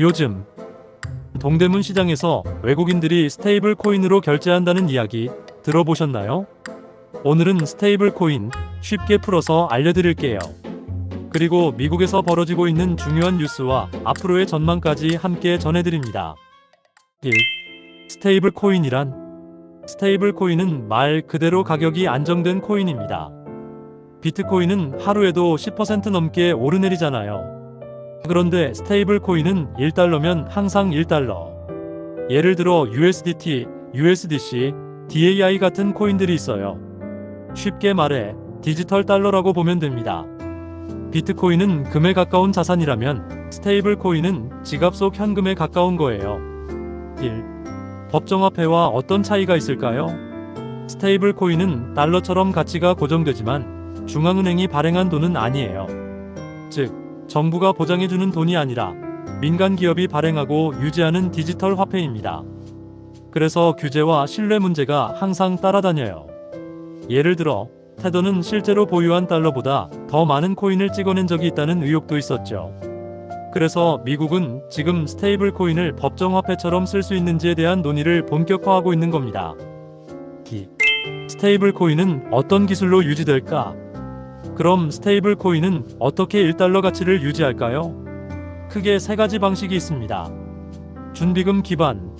요즘 동대문 시장에서 외국인들이 스테이블 코인으로 결제한다는 이야기 들어보셨나요? 오늘은 스테이블 코인 쉽게 풀어서 알려드릴게요. 그리고 미국에서 벌어지고 있는 중요한 뉴스와 앞으로의 전망까지 함께 전해드립니다. 1. 스테이블 코인이란? 스테이블 코인은 말 그대로 가격이 안정된 코인입니다. 비트코인은 하루에도 10% 넘게 오르내리잖아요. 그런데 스테이블 코인은 1달러면 항상 1달러. 예를 들어 USDT, USDC, DAI 같은 코인들이 있어요. 쉽게 말해 디지털 달러라고 보면 됩니다. 비트코인은 금에 가까운 자산이라면 스테이블 코인은 지갑 속 현금에 가까운 거예요. 1. 법정화폐와 어떤 차이가 있을까요? 스테이블 코인은 달러처럼 가치가 고정되지만 중앙은행이 발행한 돈은 아니에요. 즉, 정부가 보장해주는 돈이 아니라 민간 기업이 발행하고 유지하는 디지털 화폐입니다. 그래서 규제와 신뢰 문제가 항상 따라다녀요. 예를 들어 테더는 실제로 보유한 달러보다 더 많은 코인을 찍어낸 적이 있다는 의혹도 있었죠. 그래서 미국은 지금 스테이블 코인을 법정화폐처럼 쓸 수 있는지에 대한 논의를 본격화하고 있는 겁니다. 스테이블 코인은 어떤 기술로 유지될까? 그럼 스테이블 코인은 어떻게 1달러 가치를 유지할까요? 크게 세 가지 방식이 있습니다. 준비금 기반,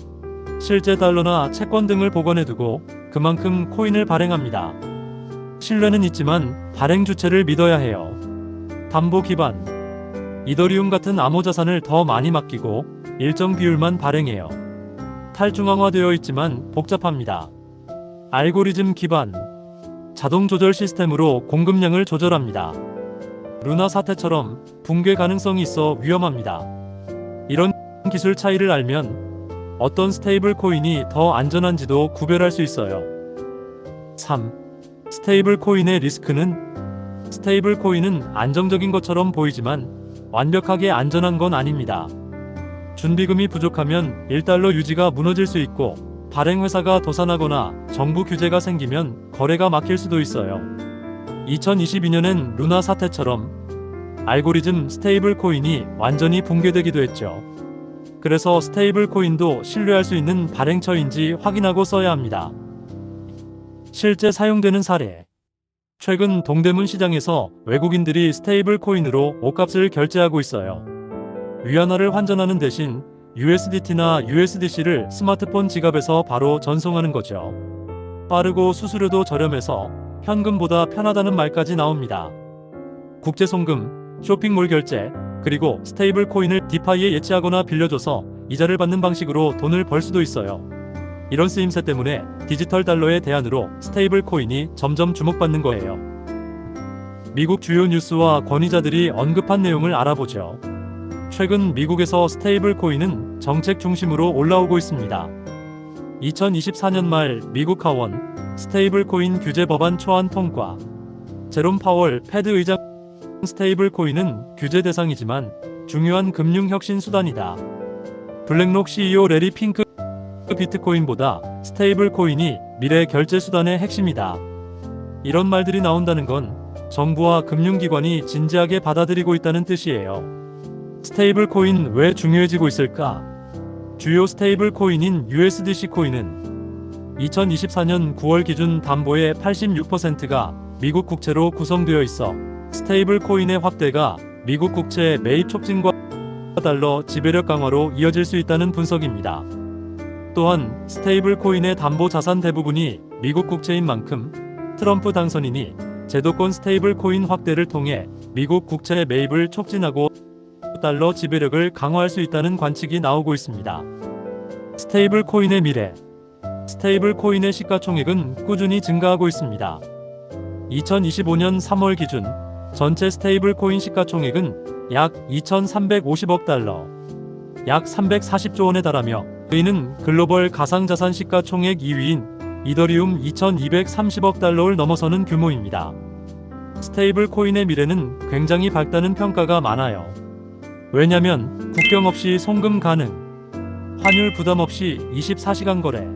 실제 달러나 채권 등을 보관해두고 그만큼 코인을 발행합니다. 신뢰는 있지만 발행 주체를 믿어야 해요. 담보 기반, 이더리움 같은 암호자산을 더 많이 맡기고 일정 비율만 발행해요. 탈중앙화되어 있지만 복잡합니다. 알고리즘 기반, 자동 조절 시스템으로 공급량을 조절합니다. 루나 사태처럼 붕괴 가능성이 있어 위험합니다. 이런 기술 차이를 알면 어떤 스테이블 코인이 더 안전한지도 구별할 수 있어요. 3. 스테이블 코인의 리스크는? 스테이블 코인은 안정적인 것처럼 보이지만 완벽하게 안전한 건 아닙니다. 준비금이 부족하면 1달러 유지가 무너질 수 있고 발행회사가 도산하거나 정부 규제가 생기면 거래가 막힐 수도 있어요. 2022년엔 루나 사태처럼 알고리즘 스테이블 코인이 완전히 붕괴되기도 했죠. 그래서 스테이블 코인도 신뢰할 수 있는 발행처인지 확인하고 써야 합니다. 실제 사용되는 사례. 최근 동대문 시장에서 외국인들이 스테이블 코인으로 옷값을 결제하고 있어요. 위안화를 환전하는 대신 USDT나 USDC를 스마트폰 지갑에서 바로 전송하는 거죠. 빠르고 수수료도 저렴해서 현금보다 편하다는 말까지 나옵니다. 국제송금, 쇼핑몰 결제, 그리고 스테이블 코인을 디파이에 예치하거나 빌려줘서 이자를 받는 방식으로 돈을 벌 수도 있어요. 이런 쓰임새 때문에 디지털 달러의 대안으로 스테이블 코인이 점점 주목받는 거예요. 미국 주요 뉴스와 권위자들이 언급한 내용을 알아보죠. 최근 미국에서 스테이블 코인은 정책 중심으로 올라오고 있습니다. 2024년 말 미국 하원 스테이블 코인 규제 법안 초안 통과. 제롬 파월 패드 의장 스테이블 코인은 규제 대상이지만 중요한 금융 혁신 수단이다. 블랙록 CEO 레리 핑크 비트코인보다 스테이블 코인이 미래 결제 수단의 핵심이다. 이런 말들이 나온다는 건 정부와 금융기관이 진지하게 받아들이고 있다는 뜻이에요. 스테이블 코인 왜 중요해지고 있을까? 주요 스테이블 코인인 USDC 코인은 2024년 9월 기준 담보의 86%가 미국 국채로 구성되어 있어 스테이블 코인의 확대가 미국 국채 매입 촉진과 달러 지배력 강화로 이어질 수 있다는 분석입니다. 또한 스테이블 코인의 담보 자산 대부분이 미국 국채인 만큼 트럼프 당선인이 제도권 스테이블 코인 확대를 통해 미국 국채 매입을 촉진하고 달러 지배력을 강화할 수 있다는 관측이 나오고 있습니다. 스테이블 코인의 미래. 스테이블 코인의 시가총액은 꾸준히 증가하고 있습니다. 2025년 3월 기준 전체 스테이블 코인 시가총액은 약 2,350억 달러, 약 340조 원에 달하며 이는 글로벌 가상자산 시가총액 2위인 이더리움 2,230억 달러를 넘어서는 규모입니다. 스테이블 코인의 미래는 굉장히 밝다는 평가가 많아요. 왜냐면 국경 없이 송금 가능, 환율 부담 없이 24시간 거래,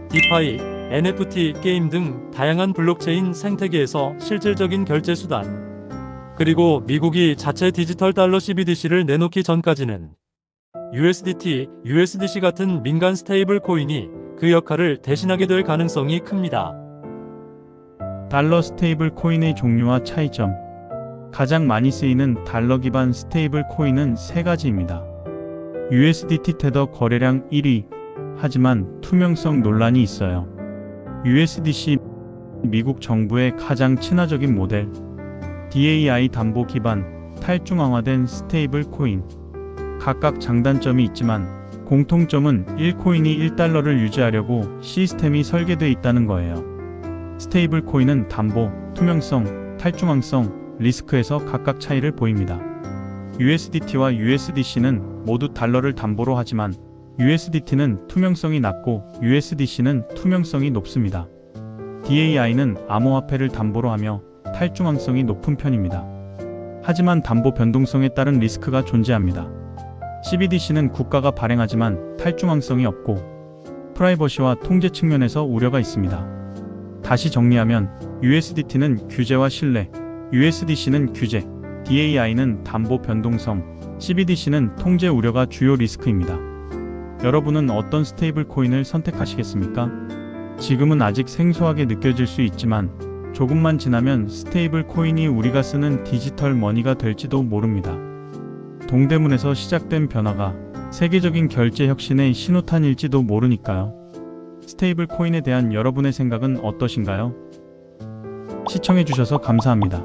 디파이, NFT, 게임 등 다양한 블록체인 생태계에서 실질적인 결제 수단, 그리고 미국이 자체 디지털 달러 CBDC를 내놓기 전까지는 USDT, USDC 같은 민간 스테이블 코인이 그 역할을 대신하게 될 가능성이 큽니다. 달러 스테이블 코인의 종류와 차이점. 가장 많이 쓰이는 달러 기반 스테이블 코인은 세 가지입니다. USDT 테더 거래량 1위. 하지만 투명성 논란이 있어요. USDC 미국 정부의 가장 친화적인 모델. DAI 담보 기반 탈중앙화된 스테이블 코인. 각각 장단점이 있지만 공통점은 1코인이 1달러를 유지하려고 시스템이 설계되어 있다는 거예요. 스테이블 코인은 담보, 투명성, 탈중앙성, 리스크에서 각각 차이를 보입니다. USDT와 USDC는 모두 달러를 담보로 하지만 USDT는 투명성이 낮고 USDC는 투명성이 높습니다. DAI는 암호화폐를 담보로 하며 탈중앙성이 높은 편입니다. 하지만 담보 변동성에 따른 리스크가 존재합니다. CBDC는 국가가 발행하지만 탈중앙성이 없고 프라이버시와 통제 측면에서 우려가 있습니다. 다시 정리하면 USDT는 규제와 신뢰, USDC는 규제, DAI는 담보 변동성, CBDC는 통제 우려가 주요 리스크입니다. 여러분은 어떤 스테이블 코인을 선택하시겠습니까? 지금은 아직 생소하게 느껴질 수 있지만 조금만 지나면 스테이블 코인이 우리가 쓰는 디지털 머니가 될지도 모릅니다. 동대문에서 시작된 변화가 세계적인 결제 혁신의 신호탄일지도 모르니까요. 스테이블 코인에 대한 여러분의 생각은 어떠신가요? 시청해주셔서 감사합니다.